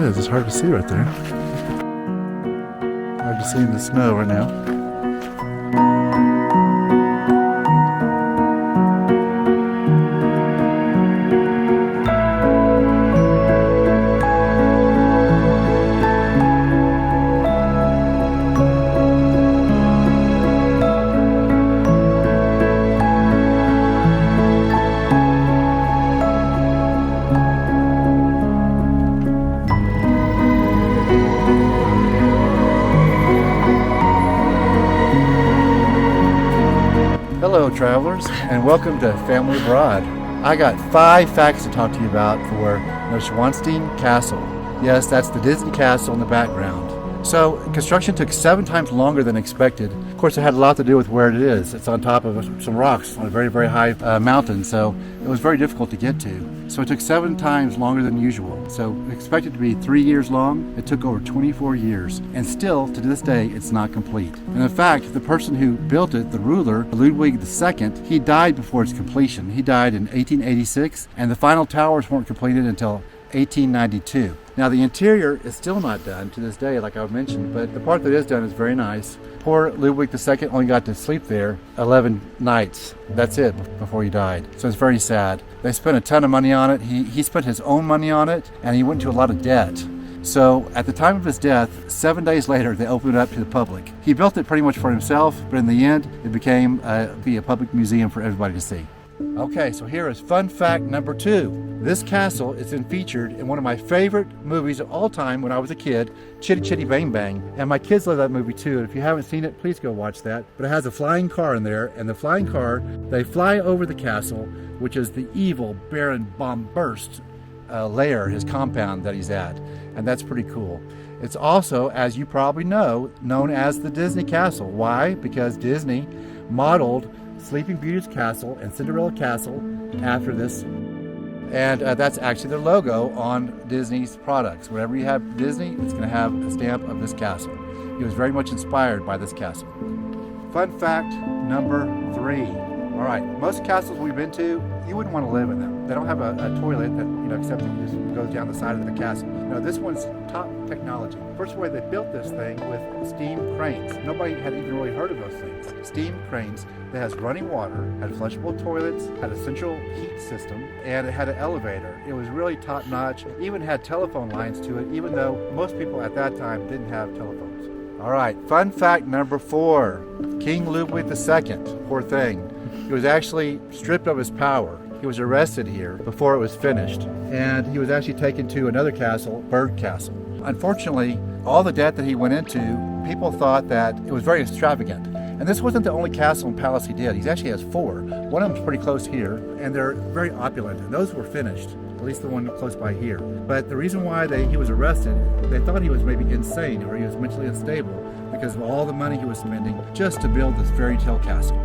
is. It's hard to see right there. Hard to see in the snow right now. Hello travelers, and welcome to Family Abroad. I got 5 facts to talk to you about for Neuschwanstein Castle. Yes, that's the Disney castle in the background. So construction took 7 times longer than expected. Of course, it had a lot to do with where it is. It's on top of some rocks on a very, very high mountain, so it was very difficult to get to. So it took 7 times longer than usual. So expected to be 3 years long, it took over 24 years. And still, to this day, it's not complete. And in fact, the person who built it, the ruler, Ludwig II, he died before its completion. He died in 1886, and the final towers weren't completed until 1892. Now the interior is still not done to this day, like I mentioned, but the part that is done is very nice. Poor Ludwig II only got to sleep there 11 nights. That's it before he died. So it's very sad. They spent a ton of money on it. He spent his own money on it, and he went into a lot of debt. So at the time of his death, 7 days later, they opened it up to the public. He built it pretty much for himself, but in the end, it became a public museum for everybody to see. Okay, so here is fun fact number 2. This castle has been featured in one of my favorite movies of all time when I was a kid, Chitty Chitty Bang Bang. And my kids love that movie too. And if you haven't seen it, please go watch that. But it has a flying car in there, and the flying car, they fly over the castle, which is the evil Baron Bombburst lair, his compound that he's at. And that's pretty cool. It's also, as you probably know, known as the Disney Castle. Why? Because Disney modeled Sleeping Beauty's castle and Cinderella Castle after this. And that's actually their logo on Disney's products. Whenever you have Disney, it's going to have a stamp of this castle. It was very much inspired by this castle. Fun fact number 3. All right, most castles we've been to, you wouldn't want to live in them. They don't have a toilet that, except that you just go down the side of the castle. No, this one's top technology. First of all, they built this thing with steam cranes. Nobody had even really heard of those things. Steam cranes that has running water, had flushable toilets, had a central heat system, and it had an elevator. It was really top notch. It even had telephone lines to it, even though most people at that time didn't have telephones. All right, fun fact number 4. King Ludwig II, poor thing. He was actually stripped of his power. He was arrested here before it was finished, and he was actually taken to another castle, Berg Castle. Unfortunately, all the debt that he went into, people thought that it was very extravagant. And this wasn't the only castle and palace he did. He actually has 4. One of them's pretty close here, and they're very opulent, and those were finished, at least the one close by here. But the reason why he was arrested, they thought he was maybe insane or he was mentally unstable because of all the money he was spending just to build this fairy tale castle.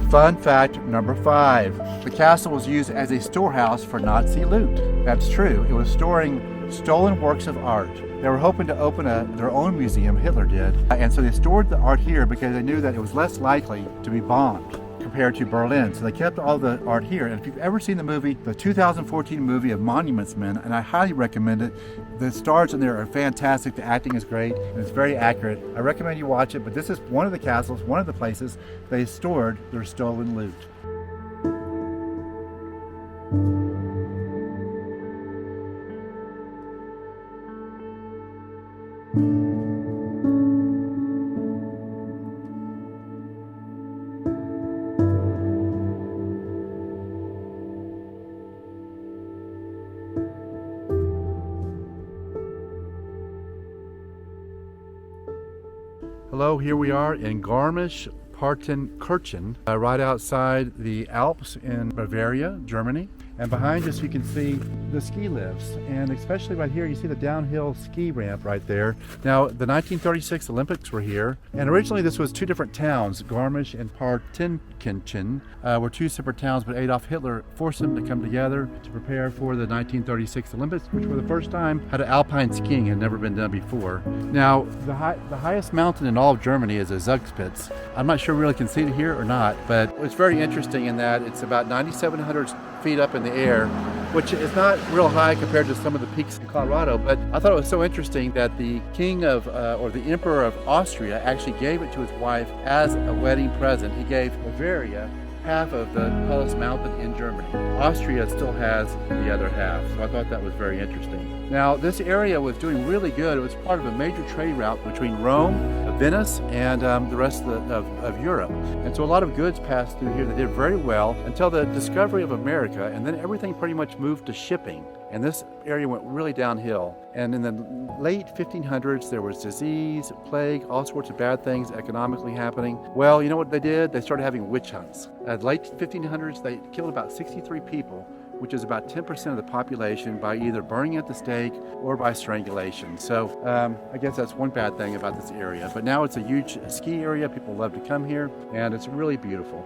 Fun fact number 5. The castle was used as a storehouse for Nazi loot. That's true. It was storing stolen works of art. They were hoping to open their own museum, Hitler did, and so they stored the art here because they knew that it was less likely to be bombed compared to Berlin. So they kept all the art here. And if you've ever seen the movie, the 2014 movie of Monuments Men, and I highly recommend it, the stars in there are fantastic, the acting is great, and it's very accurate. I recommend you watch it, but this is one of the castles, one of the places they stored their stolen loot. Hello, here we are in Garmisch Partenkirchen, right outside the Alps in Bavaria, Germany. And behind us you can see the ski lifts, and especially right here you see the downhill ski ramp right there. Now the 1936 Olympics were here, and originally this was 2 different towns. Garmisch and Partenkirchen were 2 separate towns, but Adolf Hitler forced them to come together to prepare for the 1936 Olympics, which were the first time had alpine skiing, had never been done before. Now the highest mountain in all of Germany is a Zugspitze. I'm not sure we really can see it here or not, but it's very interesting in that it's about 9,700 feet up in the air, which is not real high compared to some of the peaks in Colorado. But I thought it was so interesting that the king of, or the emperor of Austria actually gave it to his wife as a wedding present. He gave Bavaria half of the tallest mountain in Germany. Austria still has the other half, so I thought that was very interesting. Now, this area was doing really good. It was part of a major trade route between Rome, Venice, and the rest of Europe. And so a lot of goods passed through here. They did very well until the discovery of America, and then everything pretty much moved to shipping. And this area went really downhill. And in the late 1500s, there was disease, plague, all sorts of bad things economically happening. Well, you know what they did? They started having witch hunts. At late 1500s, they killed about 63 people, which is about 10% of the population, by either burning at the stake or by strangulation. So I guess that's one bad thing about this area. But now it's a huge ski area. People love to come here, and it's really beautiful.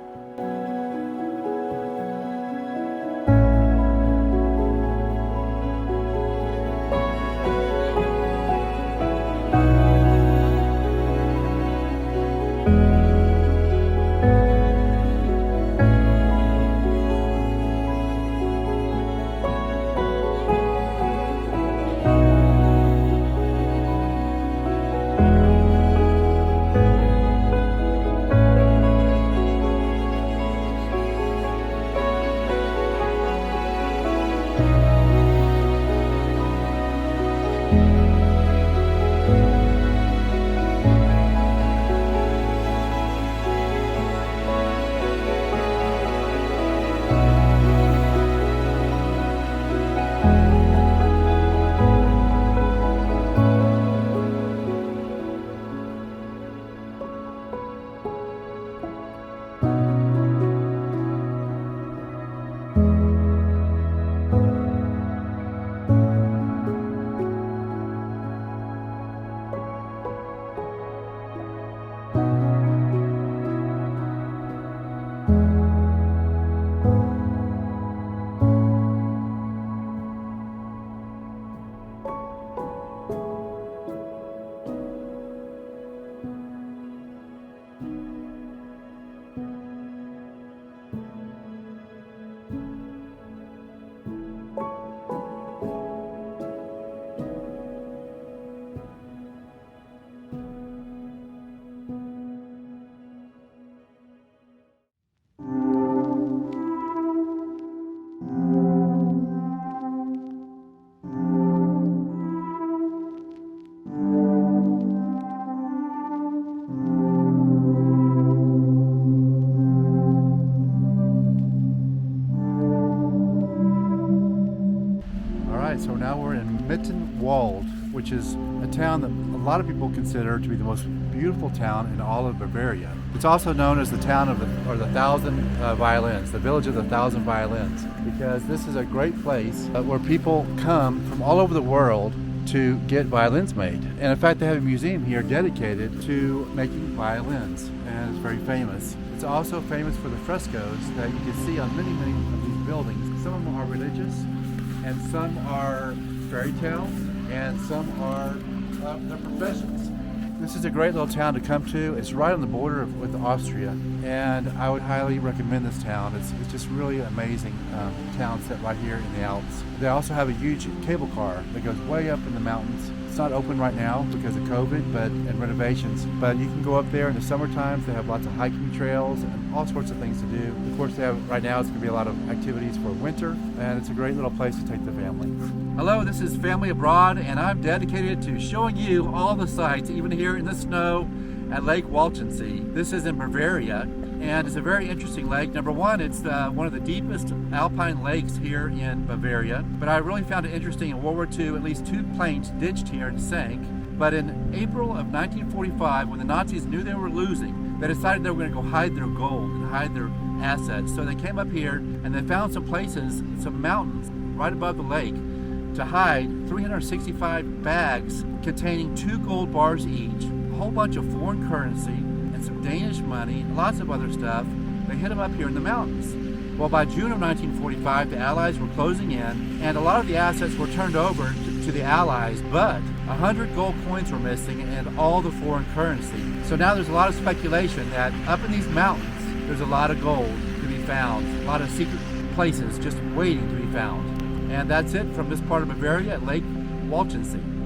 So now we're in Mittenwald, which is a town that a lot of people consider to be the most beautiful town in all of Bavaria. It's also known as the town of the thousand violins, the village of the thousand violins, because this is a great place where people come from all over the world to get violins made. And in fact, they have a museum here dedicated to making violins, and it's very famous. It's also famous for the frescoes that you can see on many of these buildings. Some of them are religious, and some are fairytale, and some are their professions. This is a great little town to come to. It's right on the border with Austria, and I would highly recommend this town. It's just really amazing town set right here in the Alps. They also have a huge cable car that goes way up in the mountains. It's not open right now because of COVID and renovations, but you can go up there in the summer times. They have lots of hiking trails and all sorts of things to do. Of course, they have right now it's going to be a lot of activities for winter, and it's a great little place to take the family. Hello, this is Family Abroad, and I'm dedicated to showing you all the sights, even here in the snow at Lake Walchensee. This is in Bavaria, and it's a very interesting lake. Number one, it's one of the deepest alpine lakes here in Bavaria, but I really found it interesting. In World War II, at least 2 planes ditched here and sank. But in April of 1945, when the Nazis knew they were losing, they decided they were going to go hide their gold and hide their assets. So they came up here and they found some places, some mountains right above the lake, to hide 365 bags containing 2 gold bars each, a whole bunch of foreign currency, and some Danish money, lots of other stuff. They hid them up here in the mountains. Well, by June of 1945, the Allies were closing in, and a lot of the assets were turned over to the Allies, but 100 gold coins were missing and all the foreign currency. So now there's a lot of speculation that up in these mountains, there's a lot of gold to be found, a lot of secret places just waiting to be found. And that's it from this part of Bavaria at Lake Walchensee.